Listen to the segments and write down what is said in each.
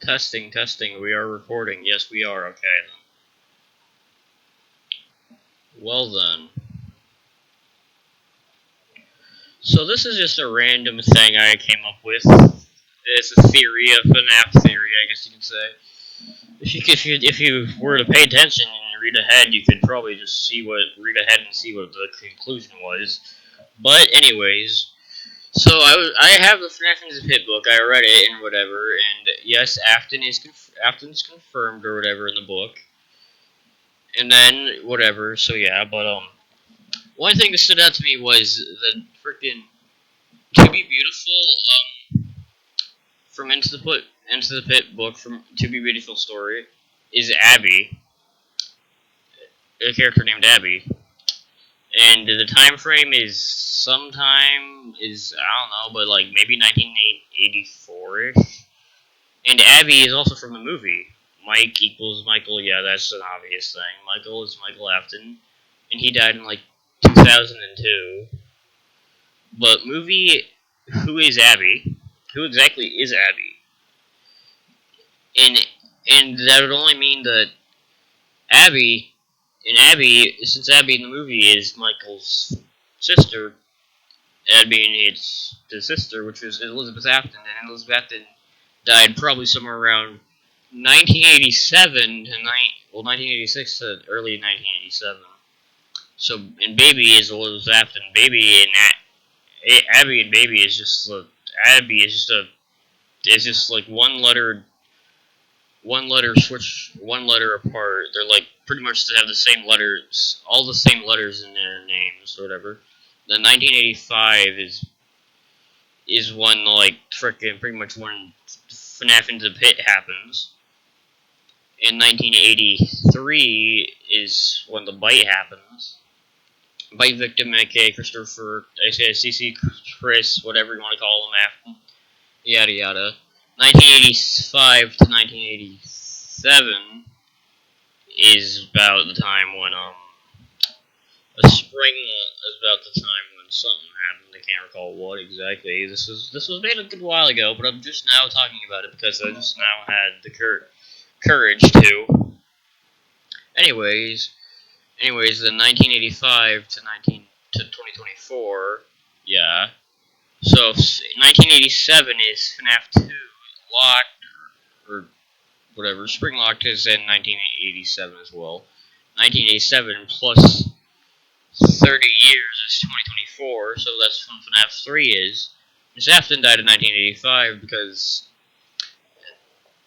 Testing, testing, we are recording. Yes, we are. Okay, then. Well, then. So this is just a random thing I came up with. It's a theory, a FNAF theory, I guess you could say. If you were to pay attention and read ahead, you could probably just read ahead and see what the conclusion was. But anyways, so I have the FNAF Into the Pit book. I read it and whatever, and yes, Afton's confirmed or whatever in the book. And then whatever. So yeah, but one thing that stood out to me was the freaking To Be Beautiful from Into the Pit book from To Be Beautiful story is Abby, a character named Abby. And the time frame is I don't know, but like maybe 1984ish. And Abby is also from the movie. Mike equals Michael. Yeah, that's an obvious thing. Michael is Michael Afton, and he died in like 2002. But movie, who is Abby? Who exactly is Abby? And that would only mean that Abby, since Abby in the movie is Michael's sister, that means it's the sister, which was Elizabeth Afton, and Elizabeth Afton died probably somewhere around 1986 to early 1987. So, and Baby is Elizabeth Afton. Baby and Abby and Baby is just like one letter switch, one letter apart. They're like pretty much to have the same letters, all the same letters in their names or whatever. The 1985 is when like frickin' pretty much when FNAF Into the Pit happens. In 1983 is when the bite happens. Bite victim, aka Christopher, aka CC, Chris, whatever you want to call him, after, yada yada. 1985 to 1987 is about the time when something happened. I can't recall what exactly. This was made a good while ago, but I'm just now talking about it because I just now had the courage to. Anyways, the 1985 to 2024, yeah. So 1987 is FNAF 2 Locked or whatever. Spring Locked is in 1987 as well. 1987 plus 30 years is 2024, so that's when FNAF 3 is. Miss Afton died in 1985 because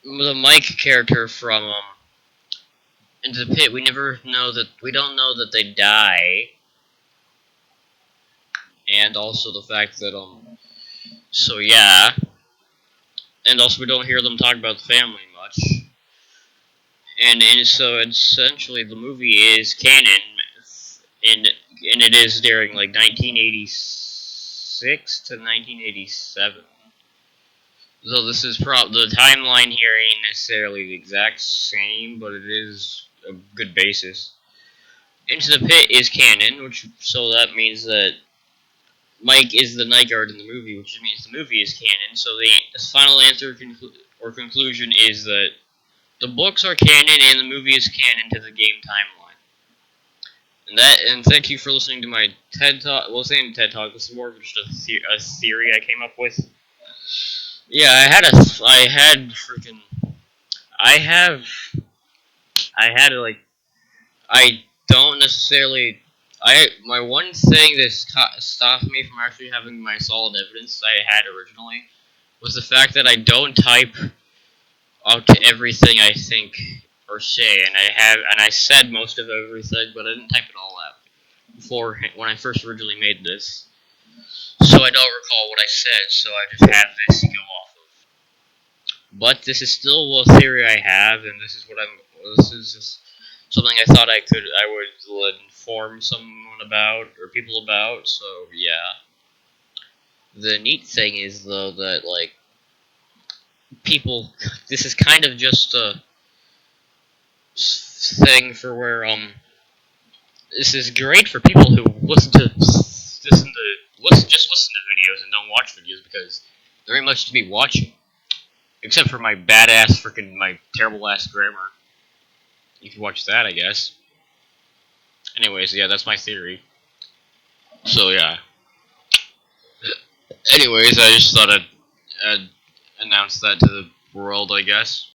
the Mike character from Into the Pit, we don't know that they die. And also the fact that, so yeah. And also we don't hear them talk about the family much. And so essentially the movie is canon, and it is during like 1986 to 1987. So this is the timeline here ain't necessarily the exact same, but it is a good basis. Into the Pit is canon, so that means that Mike is the night guard in the movie, which means the movie is canon. So the final answer or conclusion is that the books are canon and the movie is canon to the game timeline. And thank you for listening to my TED Talk. Well, saying TED Talk, this is more of just a theory I came up with. Yeah, I don't necessarily. My one thing that stopped me from actually having my solid evidence I had originally was the fact that I don't type out to everything I think or say, and I said most of everything, but I didn't type it all out before when I first originally made this. So I don't recall what I said, so I just have this to go off of. But this is still a theory I have, and this is just something I thought I would inform someone about, or people about, so yeah. The neat thing is, though, that, like, this is kind of just a thing for where, this is great for people who listen to videos and don't watch videos, because there ain't much to be watching. Except for my badass freaking my terrible ass grammar. You can watch that, I guess. Anyways, yeah, that's my theory. So yeah. Anyways, I just thought I'd announce that to the world, I guess.